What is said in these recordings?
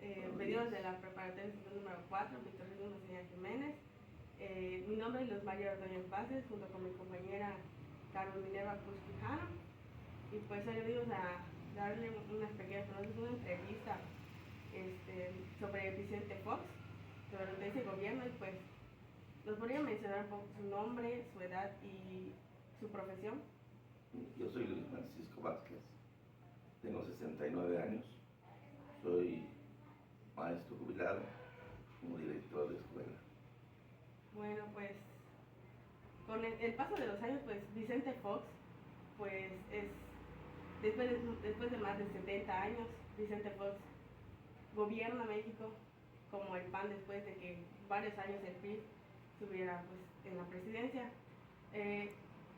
Venimos de la preparatoria estatal número 4, Víctor Hugo Mesía Jiménez. Mi nombre es Luz María Ordóñez Paces, junto con mi compañera Carmen Minerva Cruz Quijano. Y pues hoy venimos a darle unas pequeñas preguntas, una entrevista sobre Vicente Fox, durante ese gobierno. Y pues nos podría mencionar un poco su nombre, su edad y su profesión. Yo soy Luis Francisco Vázquez, tengo 69 años, soy maestro jubilado como director de escuela. Bueno, pues con el paso de los años, pues Vicente Fox, pues después de más de 70 años, Vicente Fox gobierna México como el PAN después de que varios años el PRI estuviera pues en la presidencia.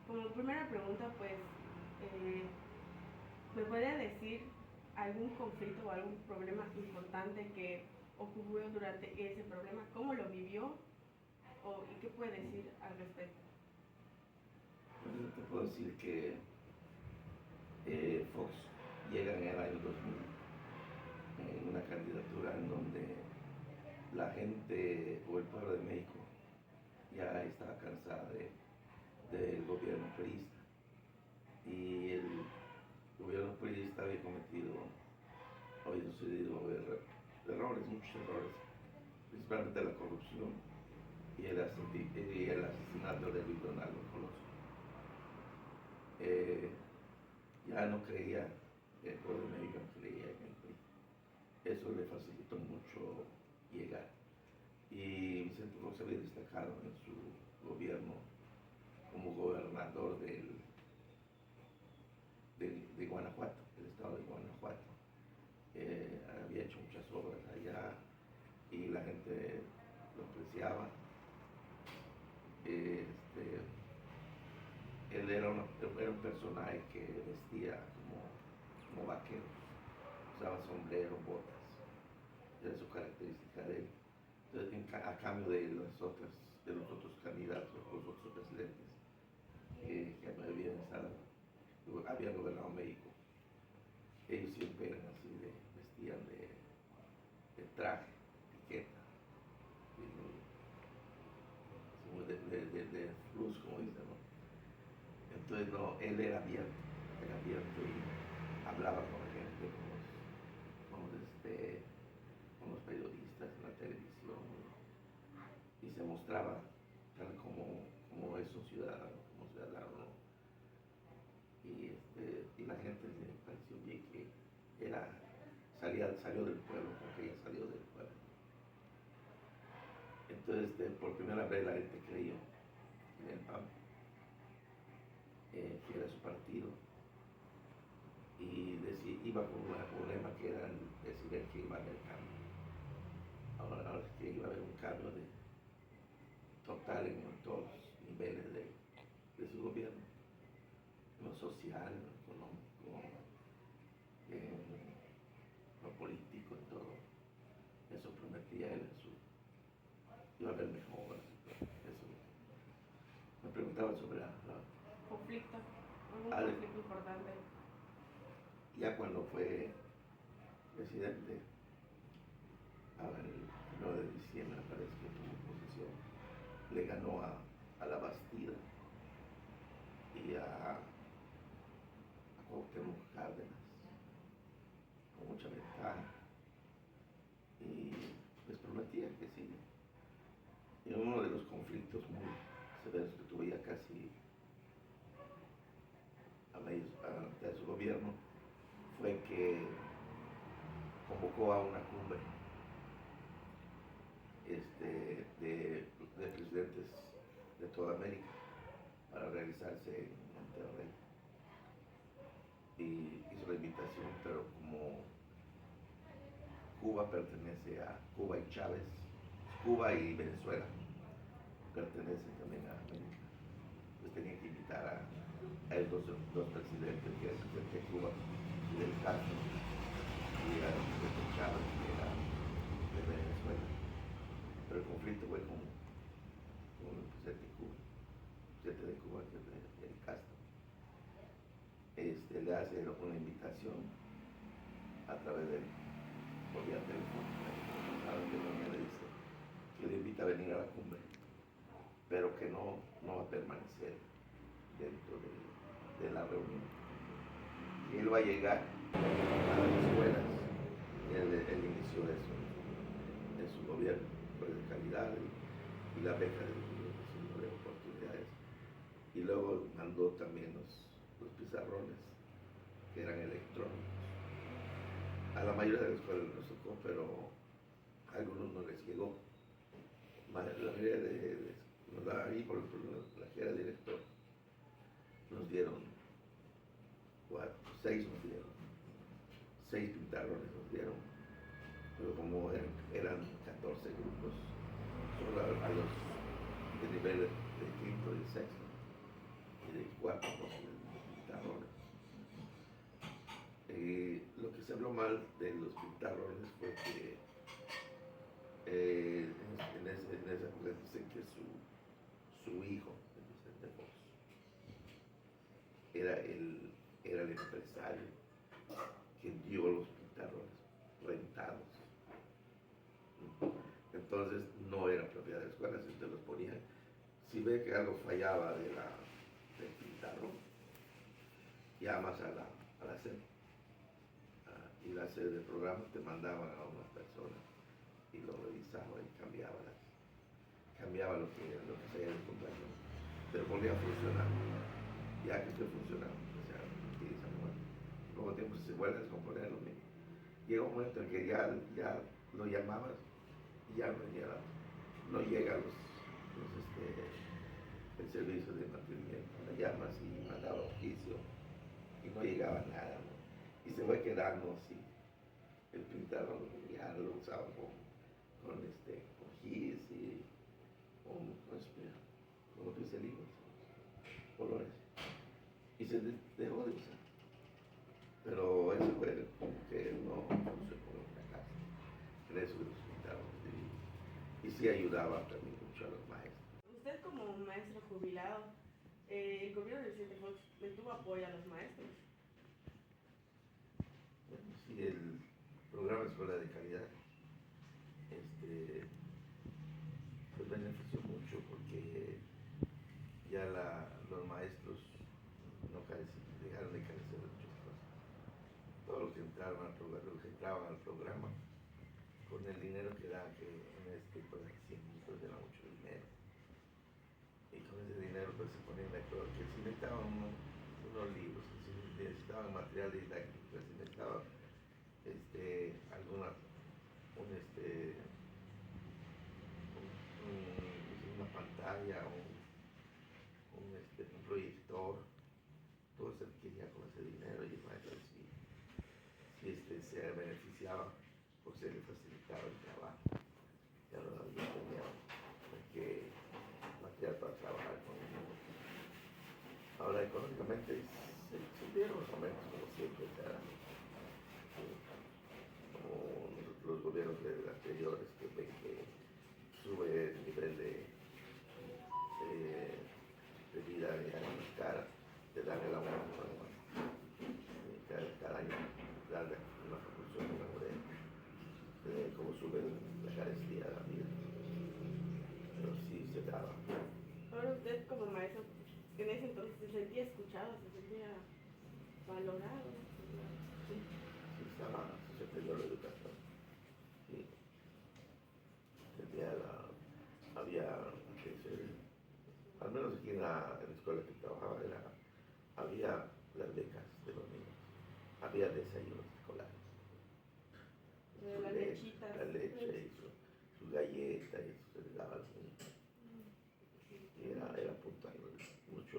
Como primera pregunta, pues ¿me podría decir algún conflicto o algún problema importante que ocurrió durante ese problema? ¿Cómo lo vivió? ¿Y qué puede decir al respecto? Bueno, te puedo decir que Fox llega en el año 2000 en una candidatura en donde la gente o el pueblo de México ya estaba cansada del gobierno priista, y el gobierno priista había sucedido errores, muchos errores, principalmente la corrupción y el asesinato de Luis Donaldo Colosio. Ya no creía, el pueblo de México no creía en el PRI. Eso le facilitó mucho llegar. Y Vicente Fox se había destacado en su gobierno como gobernador de Guanajuato, del estado de Guanajuato. Había hecho muchas obras allá y la gente lo apreciaba. Él era un personaje que vestía como vaquero, usaba sombrero, botas, era su característica de él. Entonces, a cambio de los otros candidatos, los otros presidentes que habían gobernado México, ellos siempre eran así, vestían de traje, etiqueta, de luz, como dicen, ¿no? Entonces, no, él era abierto y hablaba con la gente, con los periodistas en la televisión, y se mostraba tal como es un ciudadano, ¿no? Y la gente le pareció bien que salió del pueblo, porque ella salió del pueblo. Entonces, por primera vez la gente creyó en el PAN, que era su partido, y iba con un lema que era decir que iba a haber cambio. Ahora que iba a haber un cambio total en todos los niveles de su gobierno, en lo social, en lo económico, en lo político, en todo. Eso prometía él, iba a haber mejoras. Eso. Me preguntaba sobre ¿Conflicto? ¿Algún conflicto importante? Ya cuando fue presidente, el 9 de diciembre, parece que tomó posesión, le ganó a la Bastida y a Cuauhtémoc Cárdenas con mucha ventaja, y les prometía que sí. Y uno de los conflictos muy severos que tuvo ya casi a su gobierno fue que convocó a una cumbre de presidentes de toda América para realizarse en Monterrey, y hizo la invitación, pero como Cuba y Chávez, Cuba y Venezuela pertenecen también a América, pues tenía que invitar a esos dos presidentes, que era el presidente de Cuba, Fidel Castro, y al presidente Chávez, que era de Venezuela. Pero el conflicto fue con el presidente de Cuba, que es Fidel Castro. Le hace una invitación a través por vía telefónica. Saben que no le dice que le invita a venir a la cumbre, pero que no va a permanecer dentro de la reunión. Y él va a llegar a las escuelas, el inicio de su gobierno, pues de calidad y la beca de oportunidades. Y luego mandó también los pizarrones, que eran electrónicos. A la mayoría de las escuelas les tocó, pero a algunos no les llegó. La mayoría nos da ahí, por ejemplo, la que era director, nos dieron 6 nos dieron, 6 pizarrones nos dieron, pero como eran 14 grupos, solo a los de nivel de quinto y sexto, y de cuarto pues, pizarrones. Lo que se habló mal de los pizarrones fue que en esa época dicen que su hijo, el Vicente Fox, era el empresario que dio los pizarrones rentados. Entonces no era propiedad de la escuela, si usted los ponía. Si ve que algo fallaba del pizarrón, llamas a la sede. Y la sede de programas te mandaban a una persona y lo revisaba y cambiaba lo que se había en contrato, pero volvía a funcionar. Ya que estoy funcionando, o sea, utiliza muerte. Luego tiempo se vuelve a descomponer lo mismo. Llega un momento en que ya lo llamabas y ya no llega el servicio de mantenimiento. Lo llamas y mandaba oficio y no llegaba nada, ¿no? Y se fue quedando así. El pintador ya lo usaba con gis y con pincelillos, colores. Y se dejó de usar. Pero eso fue como que no funcionó en la casa. En eso de los pintadores. Y sí ayudaba también mucho a los maestros. Usted como maestro jubilado, el gobierno del Vicente Fox le tuvo apoyo a los maestros. Bueno, sí, el programa Escuela de Calidad pues benefició mucho porque ya los maestros dejaron de carecer de muchas cosas. Todos los que entraban al programa, con el dinero que da, que en pues 100 pues era mucho dinero. Y con ese dinero pues se ponían de acuerdo que si necesitaban unos libros, que si necesitaban material didáctico, que si necesitaban una pantalla, un proyector, todo se adquiría con ese dinero y el maestro sí, se beneficiaba porque se le facilitaba el trabajo. Ya no tenía que material para trabajar con el mundo. Ahora económicamente se dieron más o menos como siempre se hará. Como los gobiernos anteriores que ven que sube el nivel de vida ya más cara, te dan el aumento cada año, dan una proporción de cómo sube la carestía de la vida. Pero sí se daba. Ahora usted como maestro, en ese entonces se sentía escuchado, se sentía valorado. Sí, se perdió la educación. Sí. Había, al menos aquí en la escuela que trabajaba, había las becas de los niños, había desayunos escolares. Las lechitas. La leche y sus galletas, y eso se les daba a los niños. Y era puntual, mucho.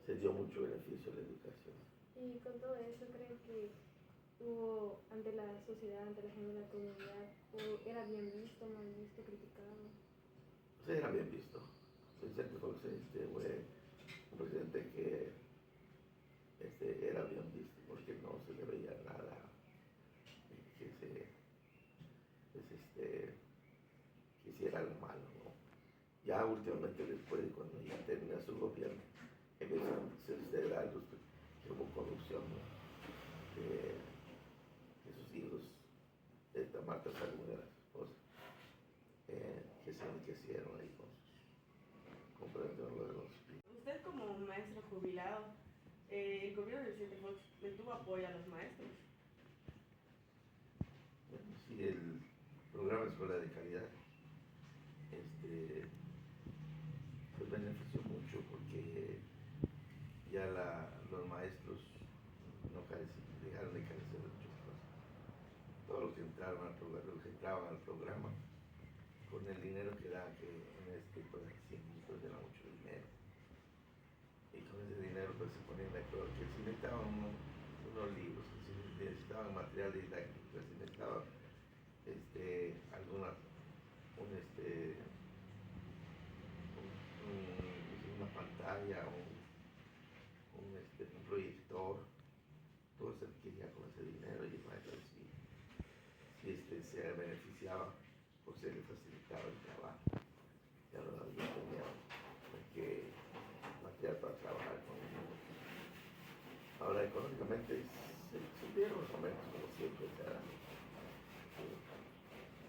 Se dio mucho beneficio a la educación. Y con todo eso, ¿creen que hubo ante la sociedad, ante la gente de la comunidad, era bien visto, mal visto, criticado? Sí, era bien visto. Vicente Fox fue un presidente que era bien visto porque no se le veía nada que hiciera algo malo, ¿no? Ya últimamente después, cuando ya termina su gobierno, empiezan a suceder algo que hubo corrupción, ¿no? que sus hijos, esta Marta Sagún era su esposa, que se enriquecieron ahí con Premio Nobel de los. Usted como maestro jubilado, el gobierno del presidente Fox le tuvo apoyo a los maestros. Bueno, sí, el programa Escuela de Calidad pues benefició mucho porque ya los maestros no dejaron de carecer de muchas cosas. Todos los que entraron al programa, los que entraban al programa, con el dinero que daban, que en este tipo de científicos era mucho dinero. Y con ese dinero pues se ponían de acuerdo que si necesitaban unos libros, que si necesitaban material didáctico, que si necesitaban alguna una pantalla, un proyector, todo se adquiría con ese dinero y el maestro si se beneficiaba, pues se le facilitaba el trabajo. Ya no tenía que material para trabajar con ellos. Ahora económicamente se subieron los aumentos como siempre se harán.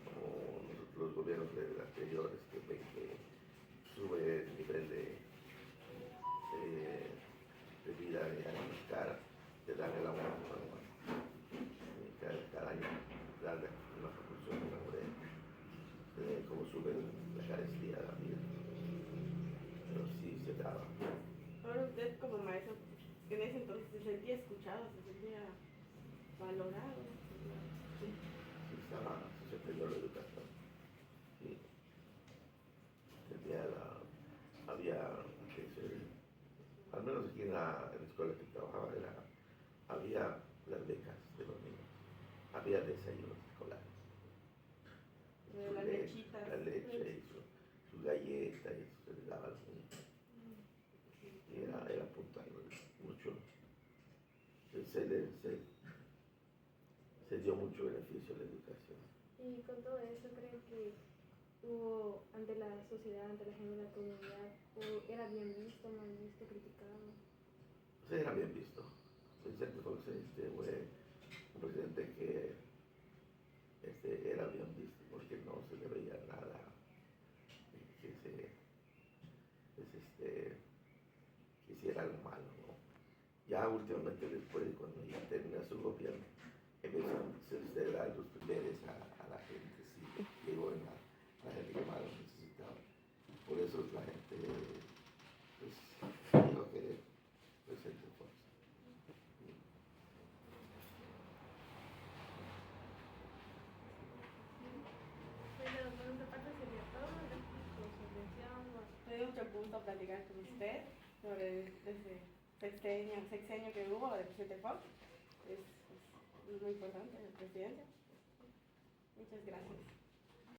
Como los gobiernos anteriores que ven que sube el nivel de vida más cara, te dan el aumento cada año, dan una proporción de cómo sube la carestía de la vida. Pero sí se daba. Ahora usted como maestro, en ese entonces se sentía escuchado, se sentía valorado. Sí, se perdió la educación. Sí. Al menos aquí en la escuela que trabajaba, había las becas de los niños, había desayunos escolares. Las lechitas. La leche y su galleta, y eso se les daba a los niños. Y era puntual, mucho. Se dio mucho beneficio a la educación. Y con todo eso, ¿creen que hubo ante la sociedad, ante la gente de la comunidad, era bien visto, mal visto, criticado? Sí, era bien visto. El presidente Fox fue un presidente que era bien visto porque no se le veía nada que hiciera algo malo, ¿no? Ya últimamente, después de cuando ya termina su gobierno, empezó a dar los poderes a la gente, sí, llegó en la gente que más lo necesitaba. Por eso la gente pues, dijo que el presidente Fox. Pero por nuestra parte sería todo. Gracias por su atención. Me dio mucho gusto platicar con usted sobre ese sexenio que hubo del presidente Fox. Es muy importante el presidente. Muchas gracias.